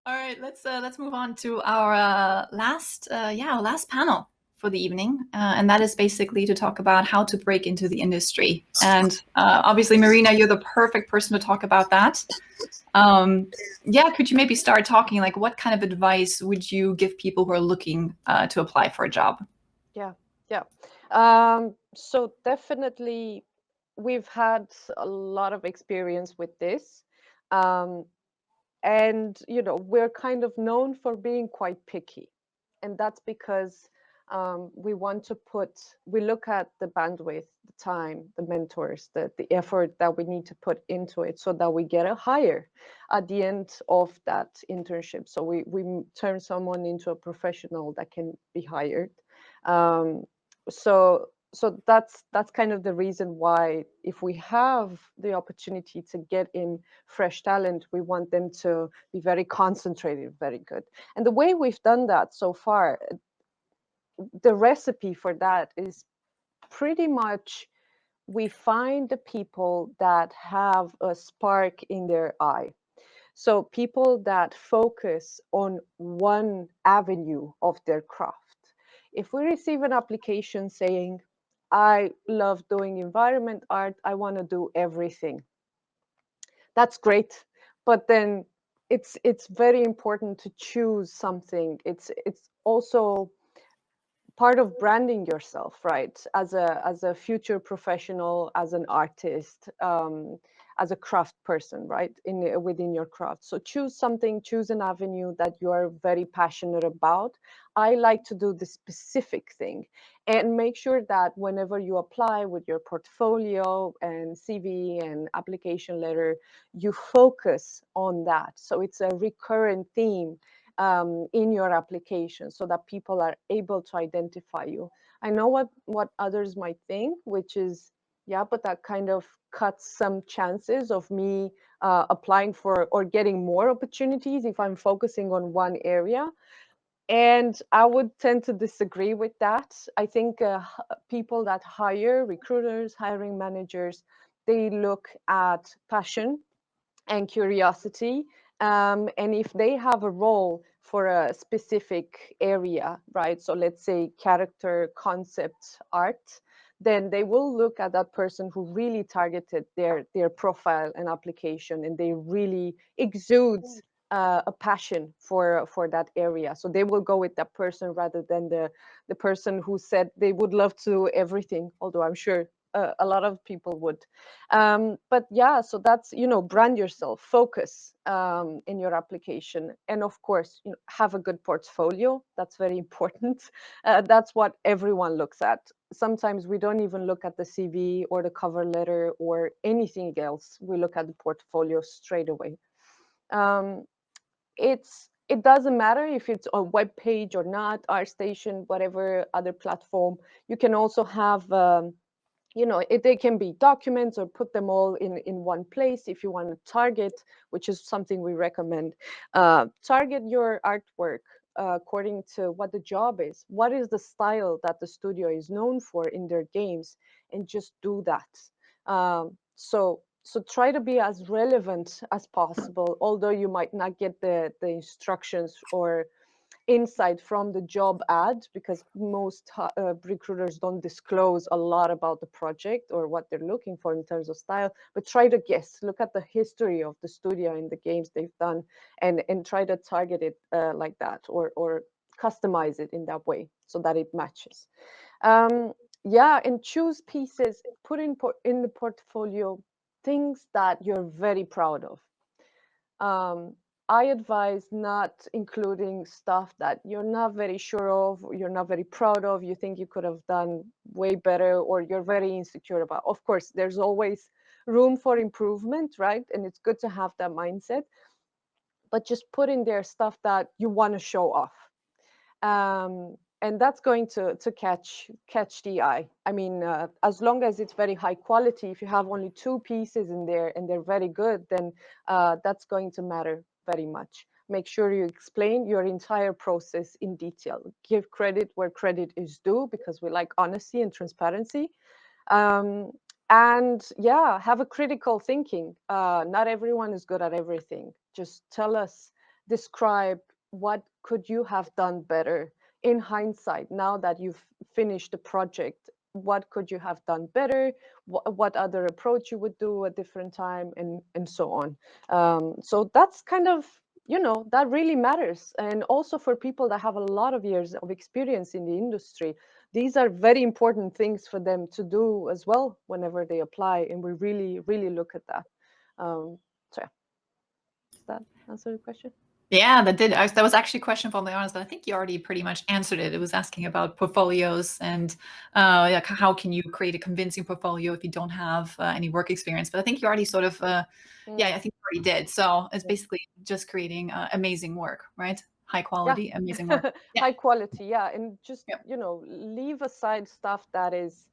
All right, let's move on to our our last panel for the evening, and that is basically to talk about how to break into the industry. And obviously, Marina, you're the perfect person to talk about that. Yeah, could you maybe start talking like what kind of advice would you give people who are looking to apply for a job? Yeah, yeah. So definitely, we've had a lot of experience with this. Um, and we're kind of known for being quite picky, and that's because we look at the bandwidth, the time, the mentors, the effort that we need to put into it so that we get a hire at the end of that internship, so we turn someone into a professional that can be hired. um, so that's kind of the reason why, if we have the opportunity to get in fresh talent, we want them to be very concentrated, very good. And the way we've done that so far, the recipe for that is pretty much, we find the people that have a spark in their eye. So people that focus on one avenue of their craft. If we receive an application saying, I love doing environment art, I want to do everything, that's great. But then it's very important to choose something. It's also part of branding yourself, right? As a future professional, as an artist, as a craft person, right? Within your craft. So choose something, choose an avenue that you are very passionate about. I like to do this specific thing, and make sure that whenever you apply with your portfolio and CV and application letter, you focus on that. So it's a recurrent theme in your application, so that people are able to identify you. I know what others might think, which is, yeah, but that kind of cuts some chances of me applying for or getting more opportunities if I'm focusing on one area. And I would tend to disagree with that. I think people that hire, recruiters, hiring managers, they look at passion and curiosity. And if they have a role for a specific area, right? So let's say character concept art, then they will look at that person who really targeted their profile and application, and they really exude a passion for that area. So they will go with that person rather than the person who said they would love to do everything, although I'm sure a lot of people would. But yeah, so that's, brand yourself, focus in your application. And of course, have a good portfolio. That's very important. That's what everyone looks at. Sometimes we don't even look at the CV or the cover letter or anything else. We look at the portfolio straight away. Um, it doesn't matter if it's a web page or not, ArtStation, whatever other platform. You can also have they can be documents, or put them all in one place. If you want to target, which is something we recommend, target your artwork according to what the job is, what is the style that the studio is known for in their games, and just do that. So try to be as relevant as possible, although you might not get the instructions or insight from the job ad, because most recruiters don't disclose a lot about the project or what they're looking for in terms of style. But try to guess, look at the history of the studio and the games they've done, and try to target it like that, or customize it in that way so that it matches. Yeah, and choose pieces, put in the portfolio things that you're very proud of. um, I advise not including stuff that you're not very sure of, you're not very proud of, you think you could have done way better, or you're very insecure about. Of course, there's always room for improvement, right? And it's good to have that mindset, but just put in there stuff that you want to show off. And that's going to catch the eye. I mean, as long as it's very high quality, if you have only two pieces in there and they're very good, then that's going to matter very much. Make sure you explain your entire process in detail. Give credit where credit is due, because we like honesty and transparency. um, and yeah, have a critical thinking. Not everyone is good at everything. Just tell us describe what could you have done better in hindsight, now that you've finished the project. What could you have done better? What other approach you would do at different time, and so on. So that's kind of, that really matters. And also for people that have a lot of years of experience in the industry, these are very important things for them to do as well whenever they apply. And we really, really look at that. So yeah, does that answer the question? Yeah, that did. That was actually a question from the audience, but I think you already pretty much answered it. It was asking about portfolios and like how can you create a convincing portfolio if you don't have any work experience. But I think you already sort of, yeah, I think you already did. So it's basically just creating amazing work, right? High Yeah. quality, amazing work. Yeah. High quality, yeah. And just, Yep. leave aside stuff that is,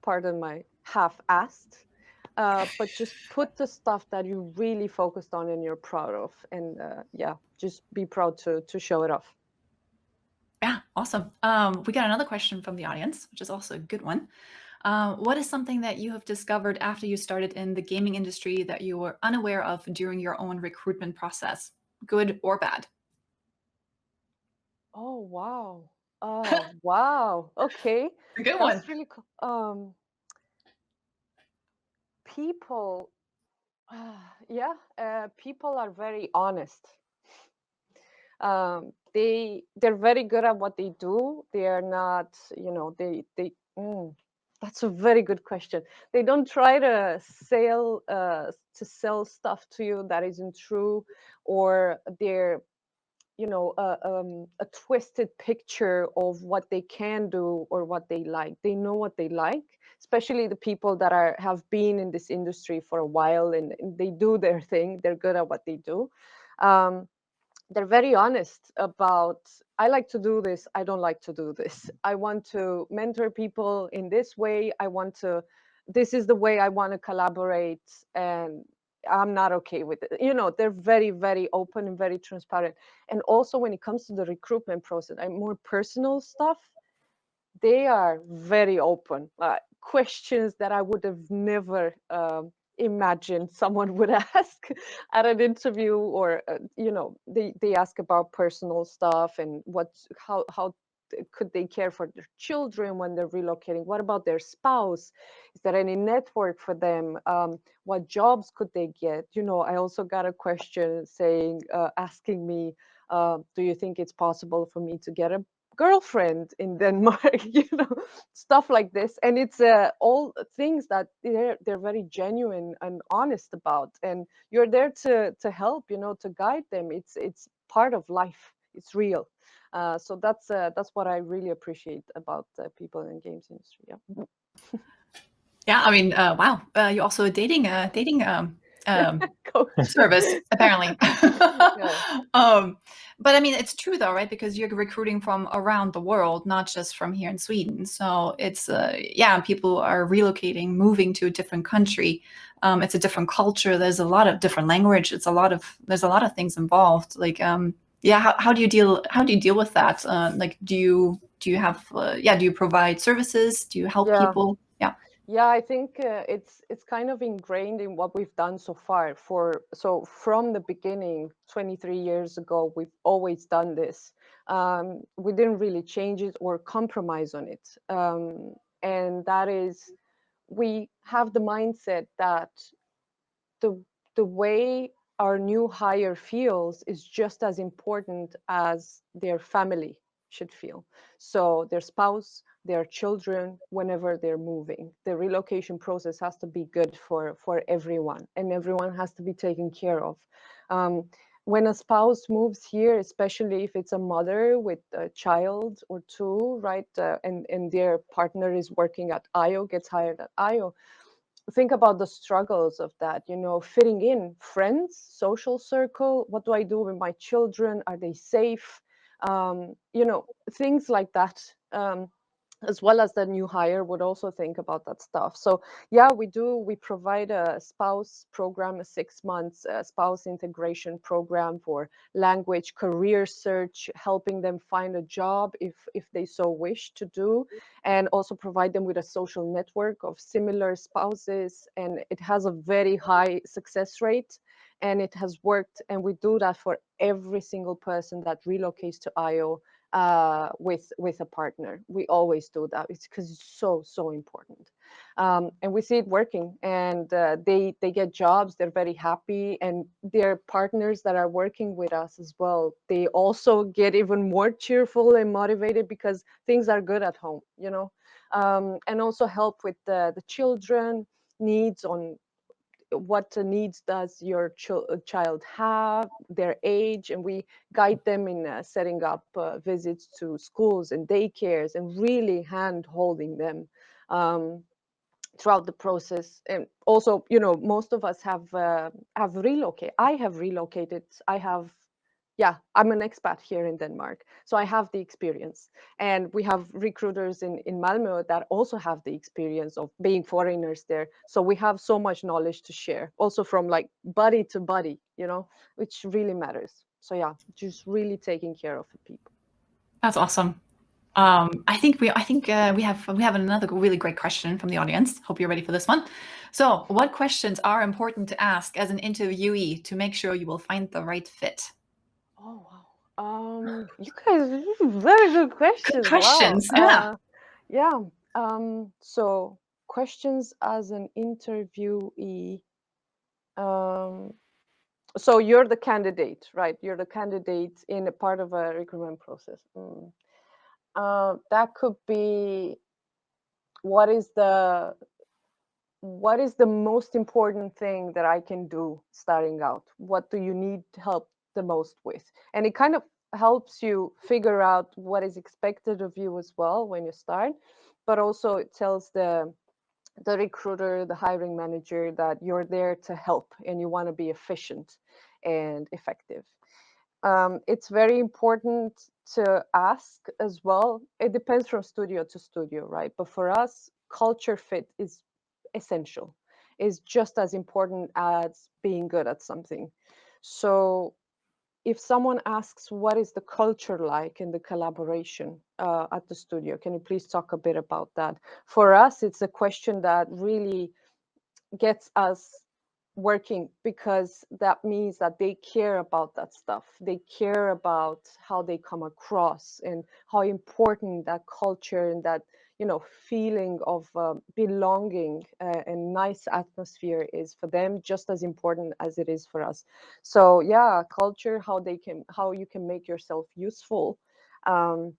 pardon my half-assed, but just put the stuff that you really focused on and you're proud of. And yeah, just be proud to show it off. Yeah, awesome. We got another question from the audience, which is also a good one. What is something that you have discovered after you started in the gaming industry that you were unaware of during your own recruitment process, good or bad? Oh, wow. Oh, wow. Okay. A good one. That's really cool. People, yeah, people are very honest. They're very good at what they do. They are not, that's a very good question. They don't try to sell stuff to you that isn't true, or they're, a twisted picture of what they can do or what they like. They know what they like, especially the people that have been in this industry for a while, and they do their thing. They're good at what they do. Um, they're very honest about, I like to do this, I don't like to do this, I want to mentor people in this way, this is the way I want to collaborate, and I'm not okay with it. They're very, very open and very transparent. And also when it comes to the recruitment process and more personal stuff, they are very open. Questions that I would have never imagined someone would ask at an interview, or they ask about personal stuff, and how could they care for their children when they're relocating. What about their spouse? Is there any network for them? What jobs could they get? I also got a question asking me, do you think it's possible for me to get a girlfriend in Denmark? Stuff like this. And it's all things that they're very genuine and honest about, and you're there to help, to guide them. It's part of life. It's real. So that's what I really appreciate about people in the games industry. Yeah. Yeah, I mean, wow. You're also a dating Coach. service, apparently. Yeah. But I mean, it's true though, right? Because you're recruiting from around the world, not just from here in Sweden. So it's yeah, people are relocating, moving to a different country. It's a different culture. There's a lot of different language. There's a lot of things involved. Like, yeah, how do you deal with that? Like, do you have do you provide services? Do you help Yeah. people? Yeah. Yeah, I think it's kind of ingrained in what we've done so far. So from the beginning, 23 years ago, we've always done this. We didn't really change it or compromise on it, and that is, we have the mindset that the the way our new hire feels is just as important as their family should feel. So their spouse, their children, whenever they're moving, the relocation process has to be good for everyone, and everyone has to be taken care of. When a spouse moves here, especially if it's a mother with a child or two, right, and their partner is working at IO, gets hired at IO, think about the struggles of that, fitting in friends, social circle. What do I do with my children? Are they safe? Things like that. As well as the new hire would also think about that stuff. So yeah, we provide a spouse program, a 6 months spouse integration program for language, career search, helping them find a job if they so wish to do, and also provide them with a social network of similar spouses. And it has a very high success rate. and it has worked. And we do that for every single person that relocates to IO with a partner. We always do that. It's because it's so important. And we see it working, and they get jobs. They're very happy, and their partners that are working with us as well, they also get even more cheerful and motivated because things are good at home, you know. And also help with the children needs on what needs does your child have, their age, and we guide them in setting up visits to schools and daycares, and really hand holding them throughout the process. And also, you know, most of us have relocated. I have relocated. I'm an expat here in Denmark, so I have the experience. And we have recruiters in Malmö that also have the experience of being foreigners there. So we have so much knowledge to share, also from like buddy to buddy, you know, which really matters. So yeah, just really taking care of the people. That's awesome. I think we have another really great question from the audience. Hope you're ready for this one. So, what questions are important to ask as an interviewee to make sure you will find the right fit? Oh wow. You guys, very good Good questions. Wow. questions. Yeah. Yeah. So questions as an interviewee. Um, so you're the candidate, right? You're the candidate in a part of a recruitment process. That could be, what is the most important thing that I can do starting out? What do you need help the most with? And it kind of helps you figure out what is expected of you as well when you start, but also it tells the recruiter, the hiring manager, that you're there to help and you want to be efficient and effective. It's very important to ask as well. It depends from studio to studio, right? But for us, culture fit is essential, is just as important as being good at something. So if someone asks, what is the culture like in the collaboration at the studio, can you please talk a bit about that? For us, it's a question that really gets us working, because that means that they care about that stuff. They care about how they come across and how important that culture and that, you know, feeling of belonging and nice atmosphere is for them, just as important as it is for us. So yeah, culture, how you can make yourself useful. And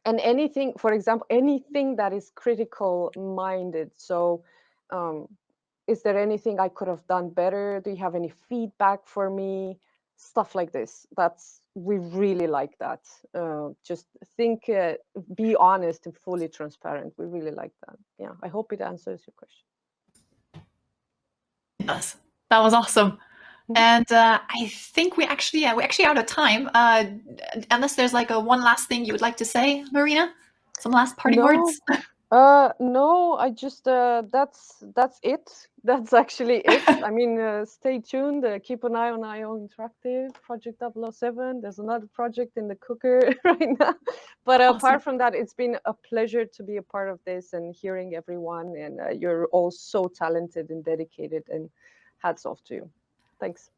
anything, for example, anything that is critical minded. So um, is there anything I could have done better? Do you have any feedback for me? Stuff like this. We really like that. Just think, be honest and fully transparent. We really like that. Yeah, I hope it answers your question. Yes, that was awesome. And I think we're actually out of time. Unless there's like one last thing you would like to say, Marina, some last parting No, words. no, I just that's it. That's actually it. I mean, stay tuned. Keep an eye on IO Interactive, Project 007. There's another project in the cooker right now. But Awesome. apart from that, it's been a pleasure to be a part of this and hearing everyone. And you're all so talented and dedicated. And hats off to you. Thanks.